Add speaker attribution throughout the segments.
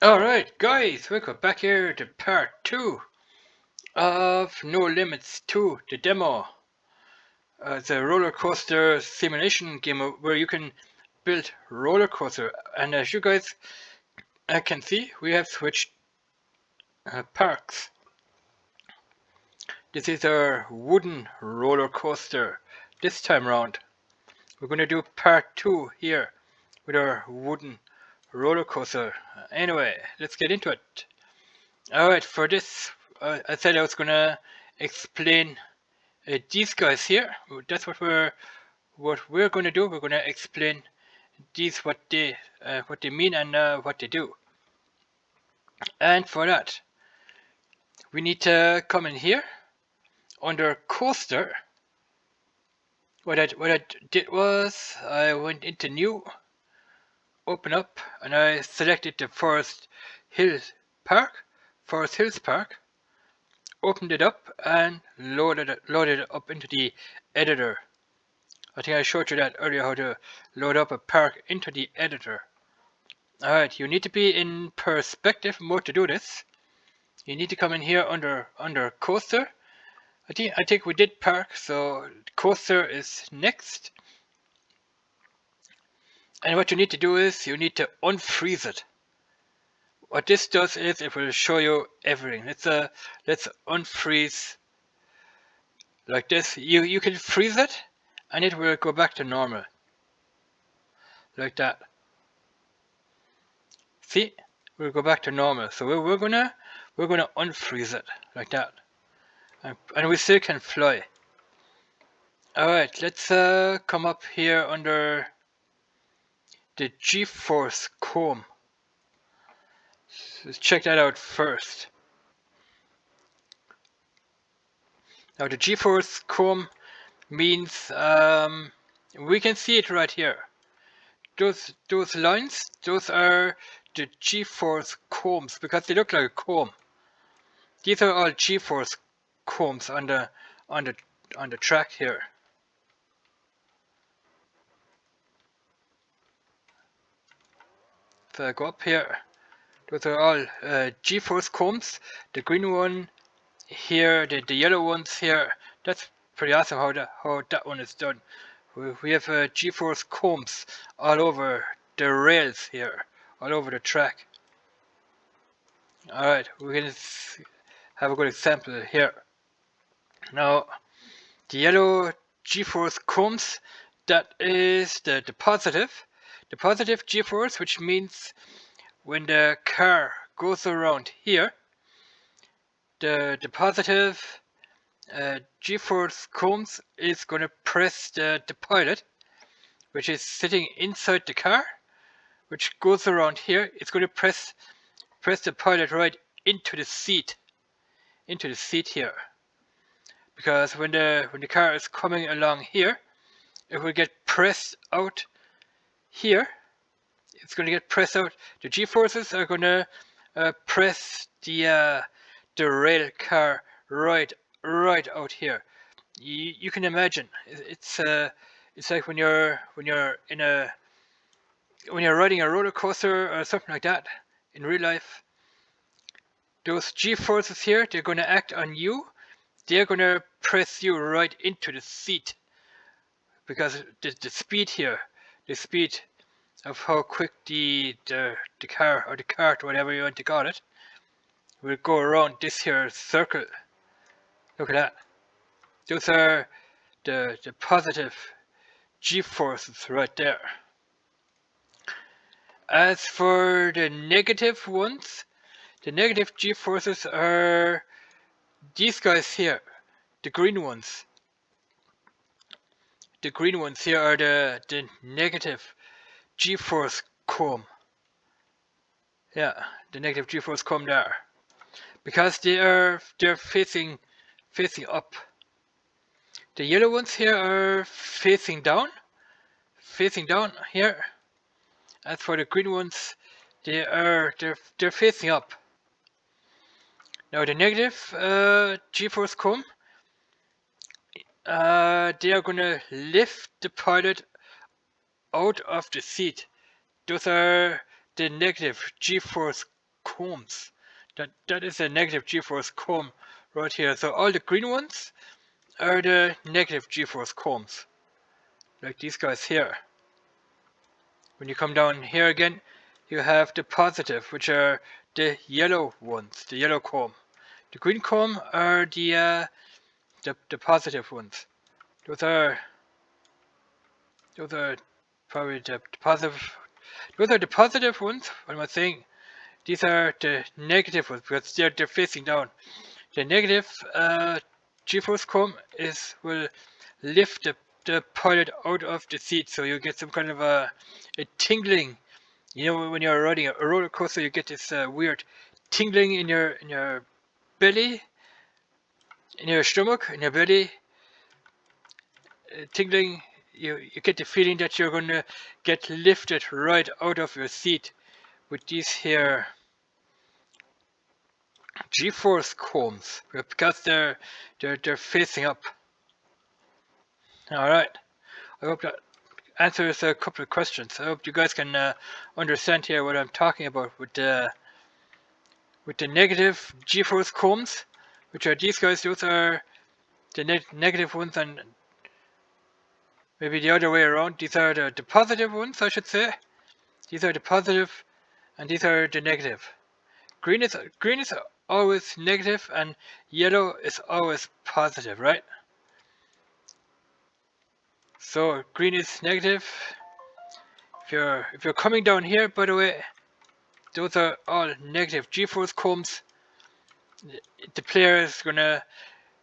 Speaker 1: Alright guys, welcome back here to part 2 of No Limits 2, the demo. It's a roller coaster simulation game where you can build roller coaster, and as you guys can see, we have switched parks. This is our wooden roller coaster. This time round we're going to do part 2 here with our wooden roller coaster. Anyway, let's get into it. Alright, for this I said I was going to explain these guys here. That's what we're going to do. We're going to explain these what they mean and what they do. And for that, we need to come in here under coaster. What I did was I went into new, open up, and I selected the Forest Hills Park, opened it up and loaded it up into the editor. I think I showed you that earlier, how to load up a park into the editor. Alright, you need to be in perspective mode to do this. You need to come in here under coaster. I think we did park, so coaster is next. And what you need to do is you need to unfreeze it. What this does is it will show you everything. Let's unfreeze like this. You can freeze it and it will go back to normal. Like that. See? We'll go back to normal. So we're gonna unfreeze it like that. And we still can fly. Alright, let's come up here under the G-force comb. Let's check that out first. Now the G-force comb means we can see it right here. Those lines, those are the G-force combs because they look like a comb. These are all G-force combs on the track here. So I go up here. Those are all G-force combs. The green one here, the yellow ones here. That's pretty awesome how that one is done. We have G-force combs all over the rails here, all over the track. Alright, we can have a good example here. Now, the yellow G-force combs, that is the positive G-force, which means when the car goes around here, the positive G-force combs is going to press the pilot, which is sitting inside the car, which goes around here. It's going to press the pilot right into the seat here, because when the car is coming along here, it will get pressed out here. It's going to get pressed out. The G-forces are going to press the rail car right out here. You can imagine it's like when you're riding a roller coaster or something like that in real life. Those G-forces here, they're going to act on you. They're going to press you right into the seat, because the speed here, the speed of how quick the car or the cart, whatever you want to call it, will go around this here circle. Look at that. Those are the positive G-forces right there. As for the negative ones, the negative G-forces are these guys here, the green ones. The green ones here are the negative G-force comb. Yeah, the negative G-force comb there, because they're facing up. The yellow ones here are facing down here. As for the green ones, they're facing up. Now the negative G-force comb, they are gonna lift the pilot out of the seat. Those are the negative G-force combs. That is a negative G-force comb right here. So all the green ones are the negative G-force combs, like these guys here. When you come down here again, you have the positive, which are the yellow ones, the yellow comb. The green comb are the positive ones. Those are probably the positive. Those are the positive ones. What am I saying? These are the negative ones because they're facing down. The negative G-force comb will lift the pilot out of the seat, so you get some kind of a tingling. You know, when you're riding a roller coaster, you get this weird tingling in your belly, in your stomach, in your belly, tingling. You get the feeling that you're gonna get lifted right out of your seat with these here G-force combs because they're facing up. All right. I hope that answers a couple of questions. I hope you guys can understand here what I'm talking about with the negative G-force combs, which are these guys. Those are the negative ones, and maybe the other way around. These are the positive ones, I should say. These are the positive, and these are the negative. Green is always negative, and yellow is always positive, right? So green is negative. If you're coming down here, by the way, those are all negative G-force combs. The player is gonna,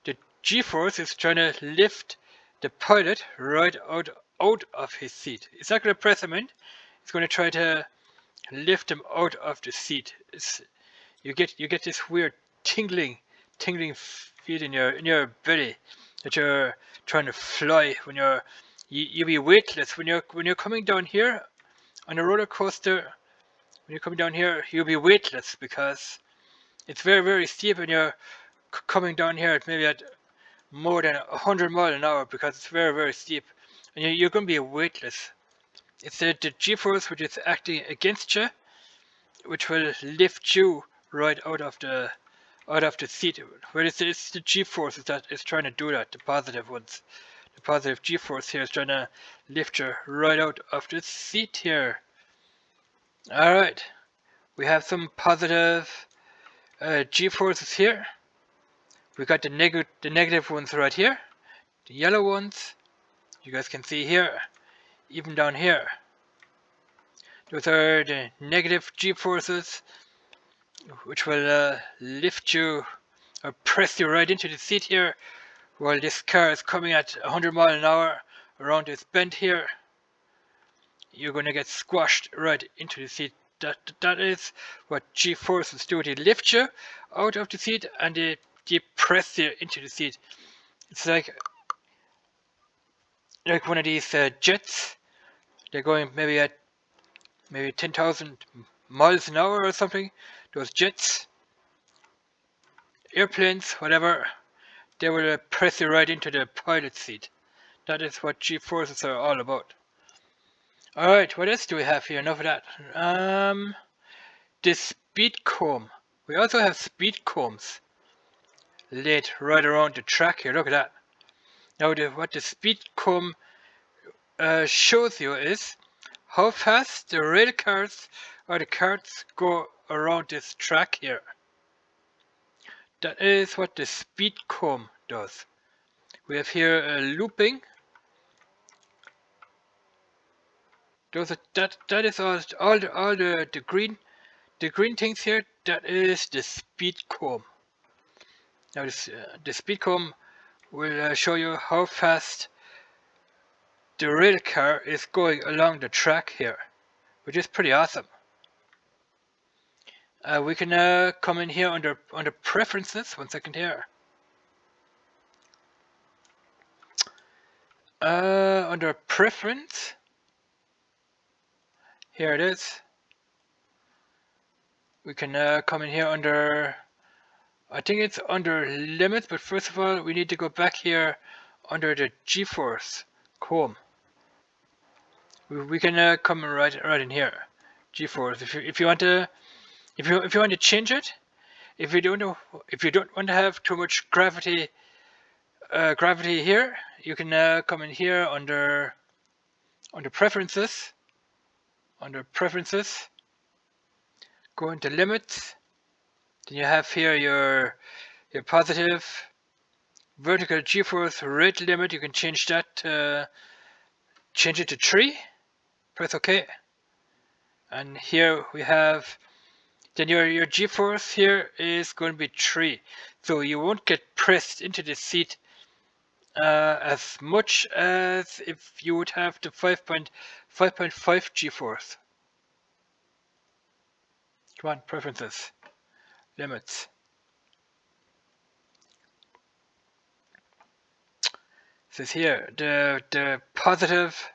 Speaker 1: the G-force is trying to lift the pilot right out of his seat. It's not gonna press him in. It's gonna try to lift him out of the seat. You get this weird tingling feel in your belly that you're trying to fly when you be weightless when you're coming down here on a roller coaster. When you're coming down here, you'll be weightless because it's very steep, and you're coming down here at maybe at more than 100 miles an hour because it's very steep, and you're going to be weightless. It's the G-force which is acting against you, which will lift you right out of the seat. Where it's the G-force that is trying to do that. The positive ones, the positive G-force here is trying to lift you right out of the seat here. All right, we have some positive G-forces here. We got the negative ones right here, the yellow ones. You guys can see here, even down here. Those are the negative G-forces, which will lift you or press you right into the seat here, while this car is coming at 100 miles an hour around this bend here. You're going to get squashed right into the seat. That is what G-forces do. They lift you out of the seat and they press you into the seat. It's like one of these jets. They're going maybe at 10,000 miles an hour or something. Those jets, airplanes, whatever, they will press you right into the pilot seat. That is what G-forces are all about. Alright, what else do we have here? Enough of that. The speed comb. We also have speed combs laid right around the track here. Look at that. Now, what the speed comb shows you is how fast the rail cars or the carts go around this track here. That is what the speed comb does. We have here a looping. That is all the green things here. That is the speed comb. Now the speed comb will show you how fast the rail car is going along the track here, which is pretty awesome. We can come in here under preferences. 1 second here. Under preference, here it is. We can come in here under, I think it's under limits, but first of all we need to go back here under the G-force comb. We can come right in here, G-force. If you want to If you want to change it, if you don't want to have too much gravity here, you can come in here under preferences, go into limits. Then you have here your positive vertical g-force rate limit. You can change that change it to 3. Press OK. And here we have, then your g-force here is going to be 3. So you won't get pressed into the seat as much as if you would have the 5.5 g-force. Come on, preferences, limits. It says here the positive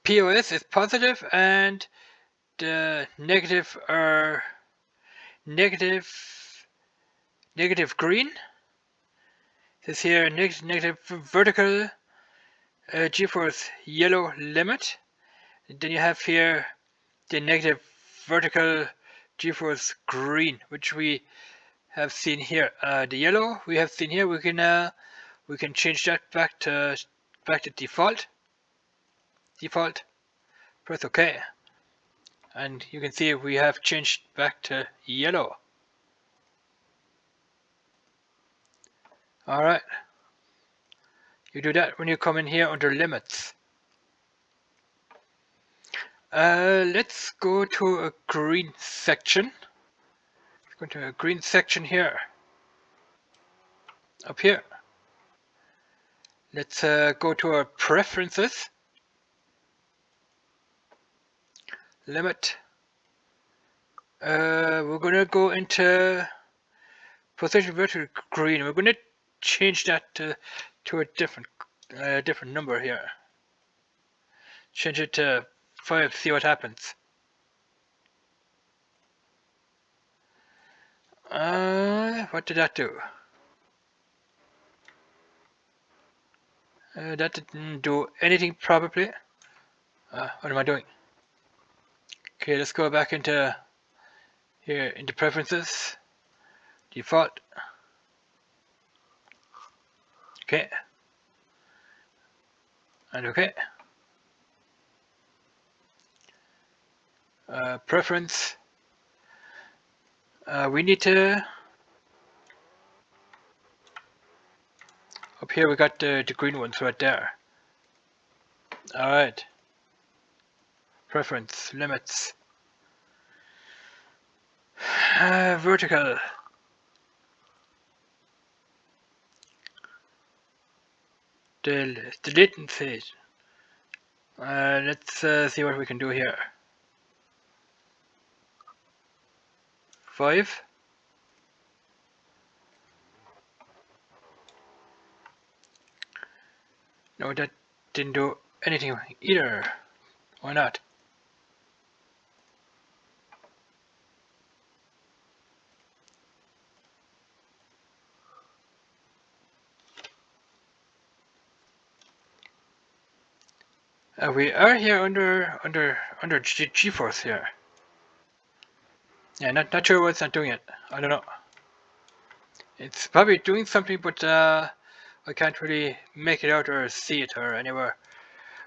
Speaker 1: POS is positive and the negative are negative green. It says here negative vertical g-force yellow limit. Then you have here the negative vertical g-force green, which we have seen here. The yellow we have seen here. We can change that back to default. Press OK, and you can see we have changed back to yellow. All right. You do that when you come in here under limits. Let's go to a green section. Let's go to a green section here. Up here. Let's go to our preferences. Limit. We're going to go into position vertical green. We're going to change that to a different number here. Change it to 5, see what happens. What did that do? That didn't do anything probably. What am I doing? Okay, let's go back into here, into preferences, default. Okay. And okay. Preference. We need to, up here we got the green ones right there. Alright. Preference, limits. Vertical. The latency. Let's see what we can do here. 5. No, that didn't do anything either. Why not? We are here under G-force here. Yeah, not sure why it's not doing it. I don't know. It's probably doing something, but I can't really make it out or see it or anywhere.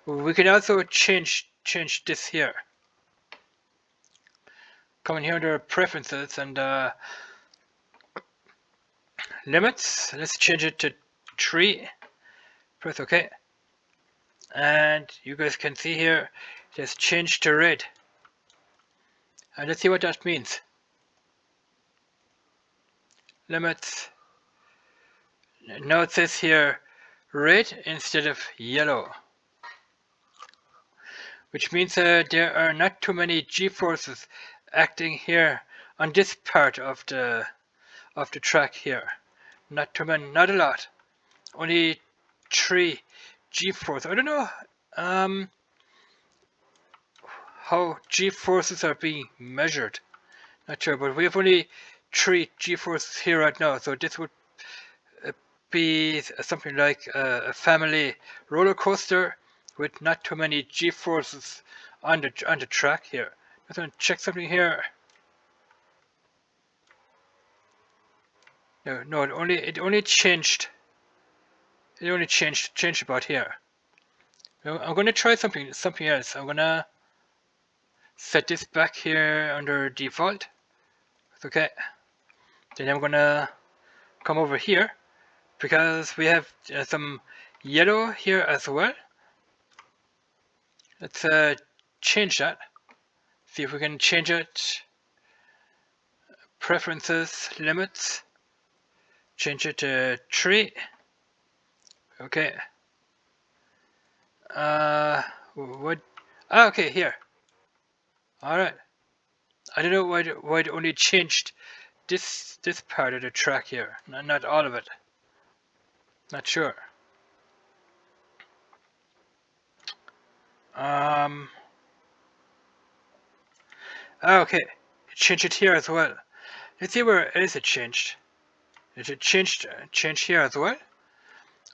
Speaker 1: We can also change this here. Come in here under preferences and limits. Let's change it to 3. Press OK. And you guys can see here, it has changed to red. And let's see what that means. Limits. Now it says here red instead of yellow, which means there are not too many g-forces acting here on this part of the track here. Not too many, not a lot. Only 3 g-forces. I don't know how g-forces are being measured. Not sure, but we have only 3 g-forces here right now, so this would be something like a family roller coaster with not too many g-forces on the track here. I'm going to check something here. No, it only changed. It only changed about here. No, I'm gonna try something else. I'm gonna set this back here under default. Okay. Then I'm gonna come over here because we have some yellow here as well. Let's change that. See if we can change it. Preferences, limits. Change it to 3. Okay. What? Okay, here. All right. I don't know why it only changed this part of the track here, not all of it. Not sure. Um. Okay. Change it here as well. Let's see where else it changed. It changed here as well.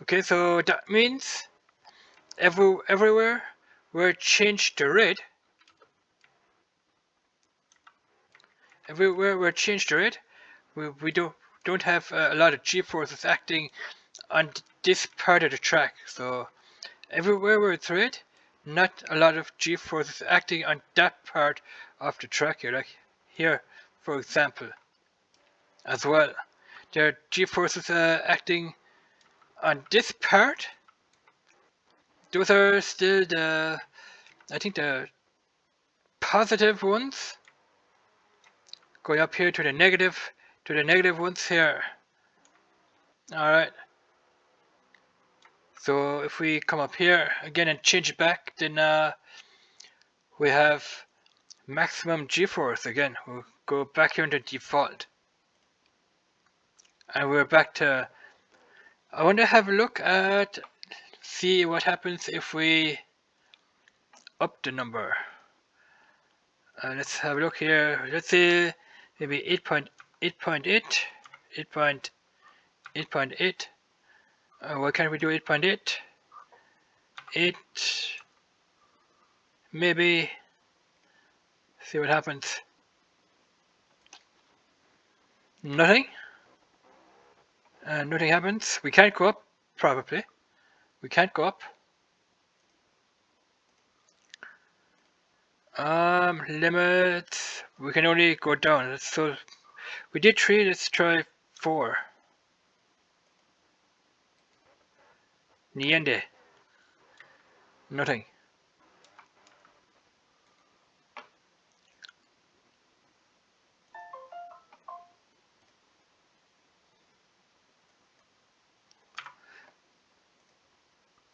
Speaker 1: Okay, so that means everywhere where it changed to red, everywhere where it changed to red, we don't have a lot of G-forces acting on this part of the track. So everywhere where it's red, not a lot of G-forces acting on that part of the track here. Like here, for example, as well. There are G-forces acting on this part. Those are still I think the positive ones. Going up here to the negative ones here. Alright. So if we come up here again and change it back, then we have maximum G-force again. We'll go back here into default. And we're back to, I want to have a look at, see what happens if we up the number. Let's have a look here. Let's say maybe 8.8, 8.8. Why can't we do 8.8? 8, maybe. See what happens. Nothing. Nothing happens. We can't go up, probably. We can't go up. Limit. We can only go down. So we did 3. Let's try 4. Niente. Nothing.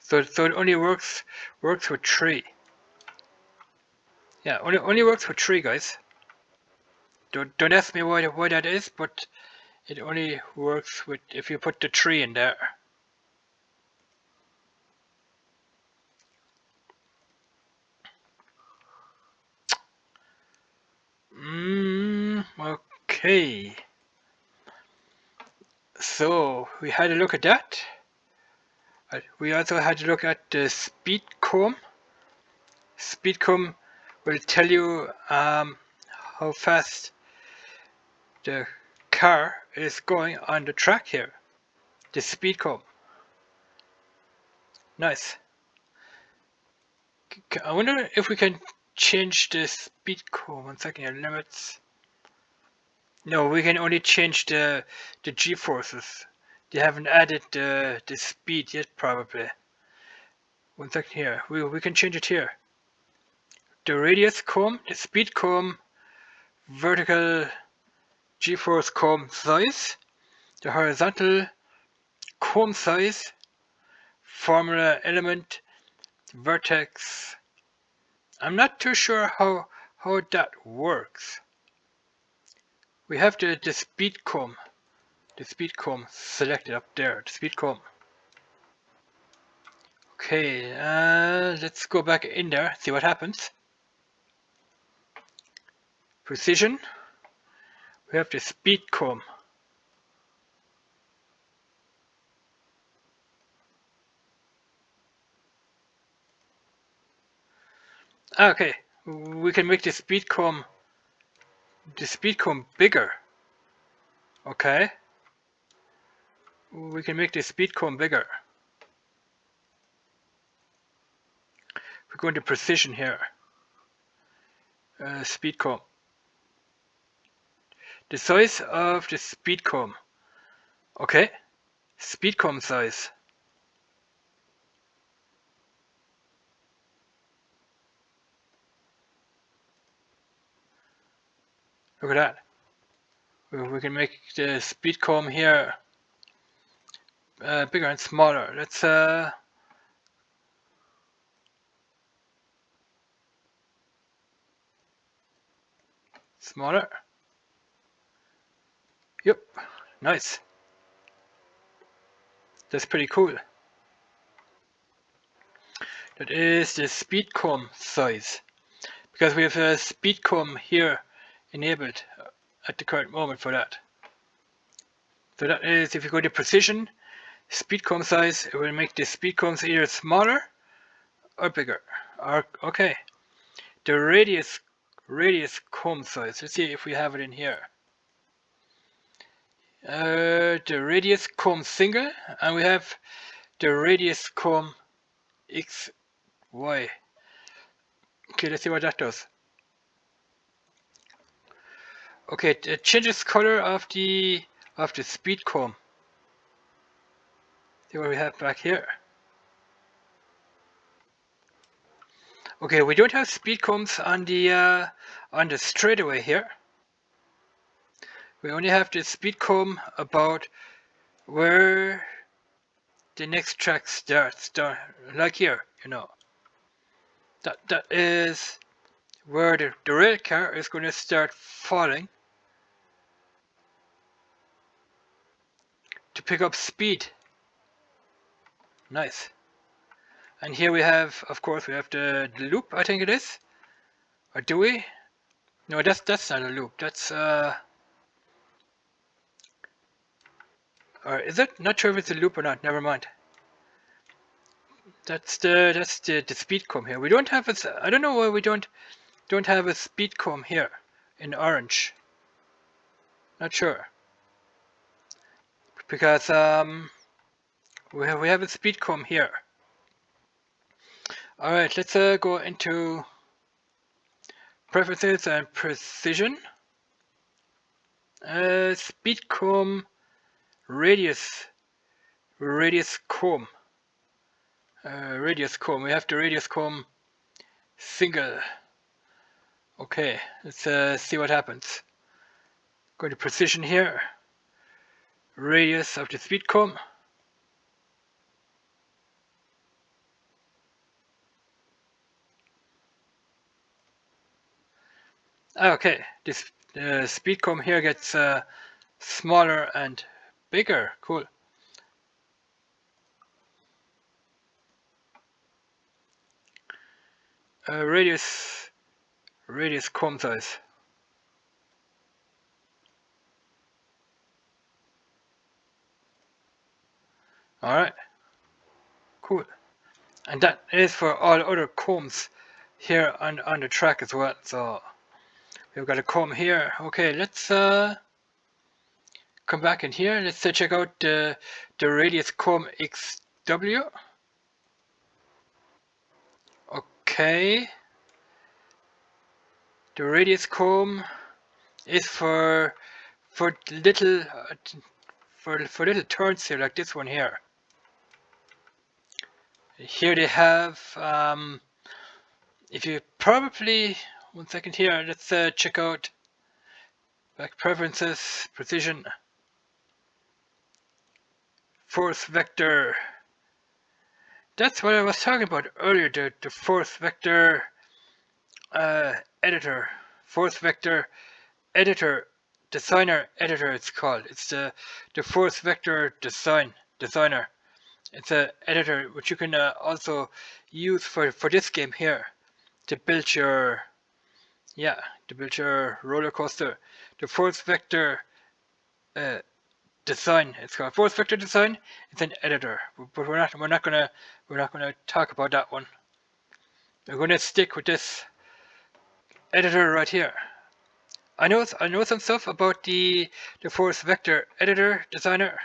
Speaker 1: So it only works with 3. Yeah, only works with 3, guys. Don't ask me why that is, but it only works with if you put the 3 in there. Okay. So we had a look at that. We also had a look at the speed comb. Speed comb will tell you how fast the car is going on the track here. The speed comb. Nice. I wonder if we can change the speed comb. 1 second here. Limits. No, we can only change the G-forces. They haven't added the speed yet, probably. 1 second here. We can change it here. The radius comb, the speed comb, vertical G-force comb size, the horizontal comb size, formula element, vertex. I'm not too sure how that works. We have the speed comb selected up there, the speed comb. Okay, let's go back in there, see what happens. Precision. We have the speed comb. Okay, we can make the speed comb bigger. Okay. we can make the speed comb bigger. We're going to precision here. Speed comb. The size of the speed comb. Okay. Speed comb size. Look at that. We can make the speed comb here bigger and smaller. Let's smaller. Yep, nice. That's pretty cool. That is the speed comb size. Because we have a speed comb here enabled at the current moment for that. So that is, if you go to precision, speed comb size, it will make the speed combs either smaller or bigger. Or, okay. The radius comb size. Let's see if we have it in here. The radius comb single, and we have the radius comb XY. Okay, let's see what that does. Okay, it changes color of the speed comb. See what we have back here. Okay, we don't have speed combs on the straightaway here. We only have the speed comb about where the next track starts, like here, you know. That is where the rail car is going to start falling to pick up speed. Nice. And here we have, of course, we have the loop, I think it is. Or do we? No, that's not a loop. That's or is it? Not sure if it's a loop or not. Never mind. That's the speed comb here. We don't have a. I don't know why we don't have a speed comb here in orange. Not sure. Because we have a speed comb here. All right, let's go into preferences and precision. Speed comb radius comb. Radius comb. We have the radius comb single. Okay, let's see what happens. Go to precision here. Radius of the speed comb. Okay, this speed comb here gets smaller and bigger. Cool. Radius comb size. All right. Cool. And that is for all other combs here on the track as well. So we've got a comb here. Okay, let's come back in here. Let's check out the radius comb XW. Okay. The radius comb is for little little turns here, like this one here. Here they have if you probably 1 second here, let's check out back preferences, precision, force vector. That's what I was talking about earlier, the force vector editor, force vector editor, designer editor it's called. It's the force vector designer. It's an editor which you can also use for this game here to build your roller coaster. The force vector design. It's called force vector design. It's an editor, but we're not gonna talk about that one. We're gonna stick with this editor right here. I know some stuff about the force vector editor designer.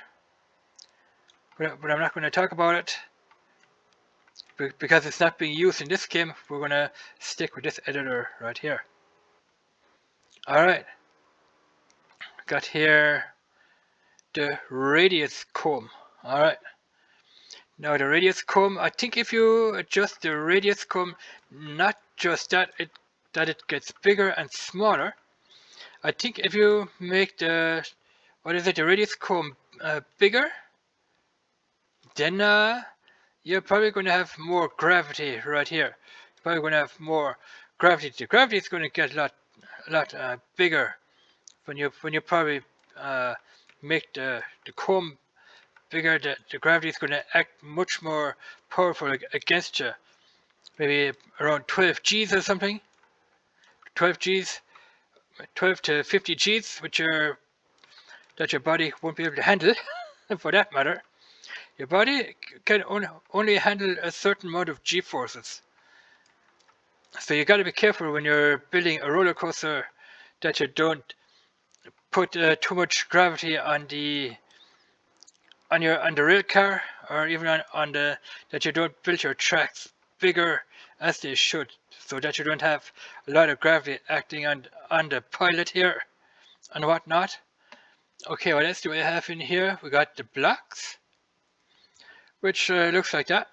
Speaker 1: but I'm not going to talk about it because it's not being used in this game. We're going to stick with this editor right here. Alright, got here the radius comb. Alright, now the radius comb, I think if you adjust the radius comb, not just that it gets bigger and smaller. I think if you make the, what is it, the radius comb bigger, then you're probably going to have more gravity right here. You're probably going to have more gravity. The gravity is going to get a lot bigger when you probably make the comb bigger. The gravity is going to act much more powerful against you. Maybe around 12 G's or something. 12 G's, 12 to 50 G's, that your body won't be able to handle. For that matter, your body can only handle a certain amount of G-forces. So you got to be careful when you're building a roller coaster that you don't put too much gravity on the rail car, or even on the, that you don't build your tracks bigger as they should, so that you don't have a lot of gravity acting on the pilot here and whatnot. Okay, what else do we have in here? We got the blocks, which looks like that.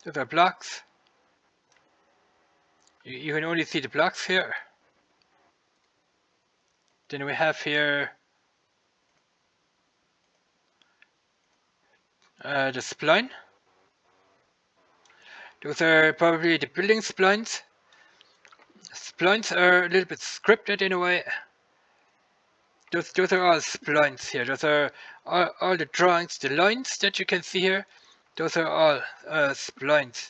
Speaker 1: Those are blocks. You can only see the blocks here. Then we have here the spline. Those are probably the building splines. Splines are a little bit scripted in a way. Those are all splines here. Those are all the drawings, the lines that you can see here. Those are all splines.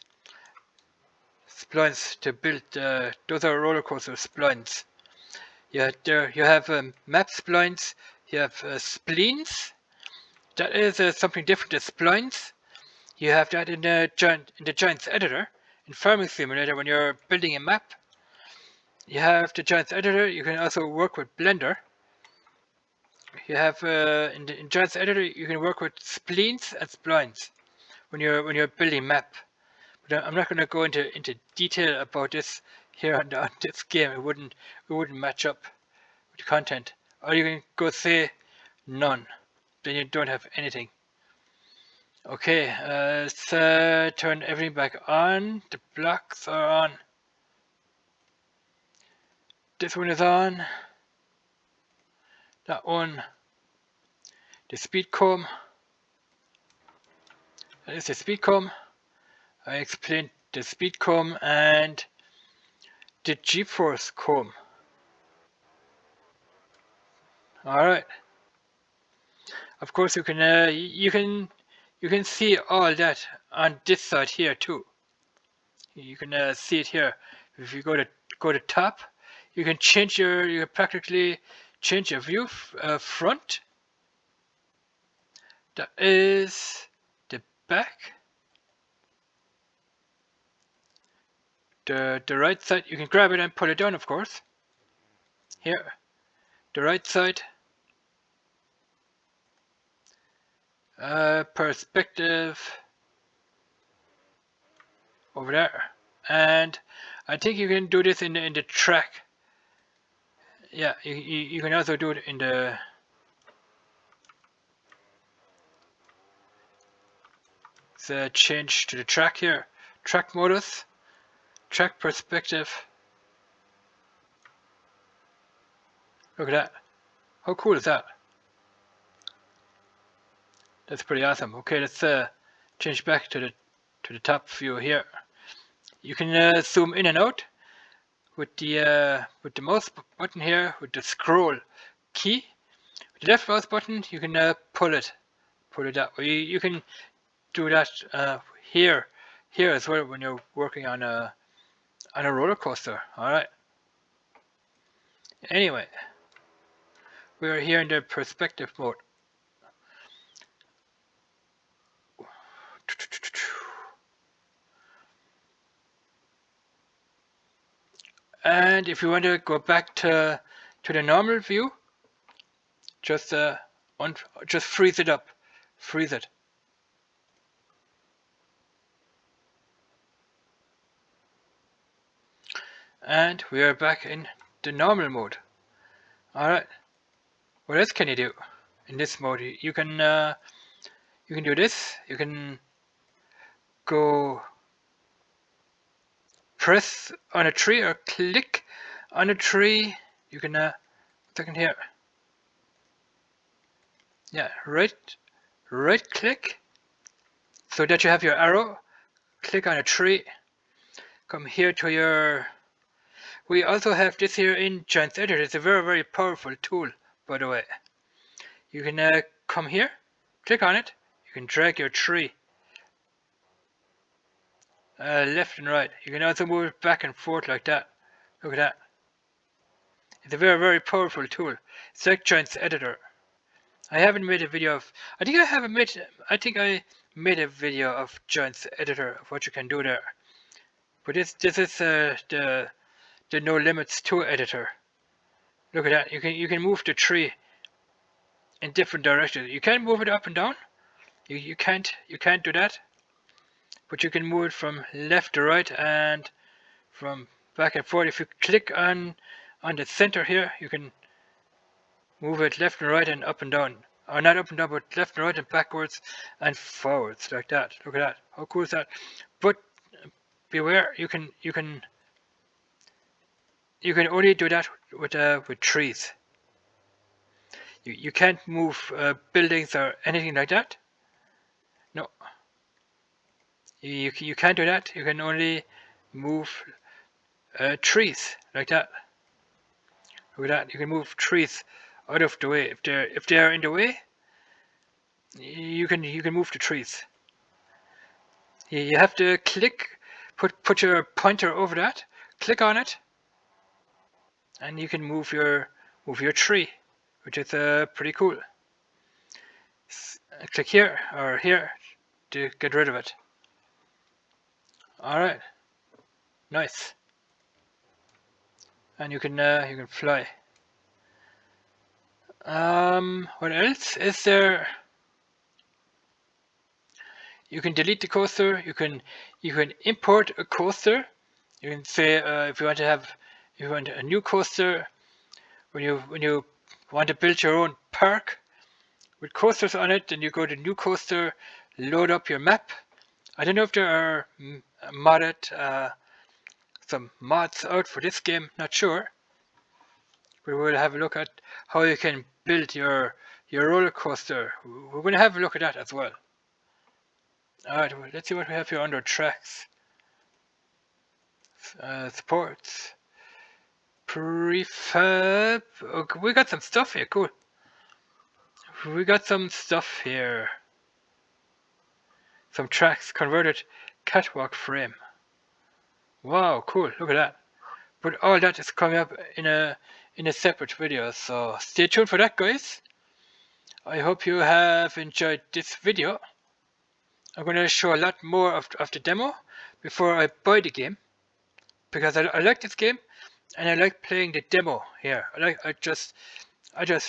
Speaker 1: Splines to build. Those are roller coaster splines. Yeah, there you have map splines. You have spleens. That is something different than splines. You have that in the Giants editor in Farming Simulator when you're building a map. You have the Giants editor. You can also work with Blender. You have in Giants editor you can work with spleens and splines when you're building a map. But I'm not going to go into detail about this here on this game. It wouldn't match up with the content. Or you can go say none. Then you don't have anything. Okay, let's turn everything back on. The blocks are on. This one is on. That one. The speed comb. That is the speed comb. I explained the speed comb and the G-force comb. Alright. Of course you can see all that on this side here too. You can see it here. If you go to top, you can change you can practically change your view front. That is the back. The right side, you can grab it and put it down, of course. Here, the right side. Perspective over there, and I think you can do this in the track. Yeah, you can also do it in the change to the track here, track modus, track perspective. Look at that. How cool is that? That's pretty awesome. Okay, let's change back to the top view here. You can zoom in and out with the mouse button here, with the scroll key. With the left mouse button, you can pull it that way. You can do that here as well when you're working on a roller coaster. All right. Anyway, we are here in the perspective mode. And if you want to go back to the normal view, just freeze it up. freeze it. And we are back in the normal mode. Alright, what else can you do in this mode? You can do this. You can go press on a tree or click on a tree. You can second here. Yeah, right click so that you have your arrow. Click on a tree. Come here to your. We also have this here in Giant's Editor. It's a very powerful tool, by the way. You can come here, click on it. You can drag your tree left and right. You can also move it back and forth like that. Look at that. It's a very powerful tool. It's like Giant's Editor. I haven't made a video of. I think I made a video of Giant's Editor of what you can do there. But this is the No Limits 2 editor. Look at that. You can move the tree in different directions. You can move it up and down. You can't do that. But you can move it from left to right and from back and forth. If you click on the center here, you can move it left and right and up and down. Or not up and down, but left and right and backwards and forwards like that. Look at that. How cool is that? But beware, you can only do that with trees. You can't move buildings or anything like that. No. You can't do that. You can only move trees like that. Look at that. You can move trees out of the way. If they're in the way, you can move the trees. You have to click, put your pointer over that, click on it, and you can move your tree, which is pretty cool. Click here or here to get rid of it. All right, nice. And you can fly. What else is there? You can delete the coaster. You can import a coaster. You can say if you want a new coaster, when you want to build your own park with coasters on it, then you go to new coaster, load up your map. I don't know if there are some mods out for this game, not sure. But we'll have a look at how you can build your roller coaster. We're going to have a look at that as well. Alright, let's see what we have here under tracks. Sports. Prefab. Okay, we got some stuff here, cool. We got some stuff here. Some tracks, converted catwalk frame. Wow, cool, look at that. But all that is coming up in a separate video, so stay tuned for that, guys. I hope you have enjoyed this video. I'm going to show a lot more of the demo before I buy the game, because I like this game and I like playing the demo here. I just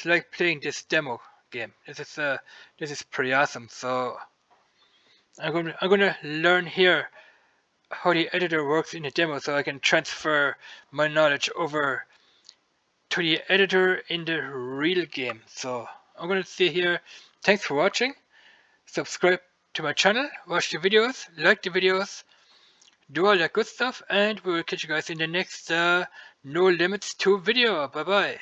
Speaker 1: like playing this demo game. This is pretty awesome. So I'm gonna learn here how the editor works in the demo, so I can transfer my knowledge over to the editor in the real game. So I'm gonna stay here. Thanks for watching. Subscribe to my channel, watch the videos, like the videos, do all that good stuff, and we will catch you guys in the next No Limits 2 video. Bye bye.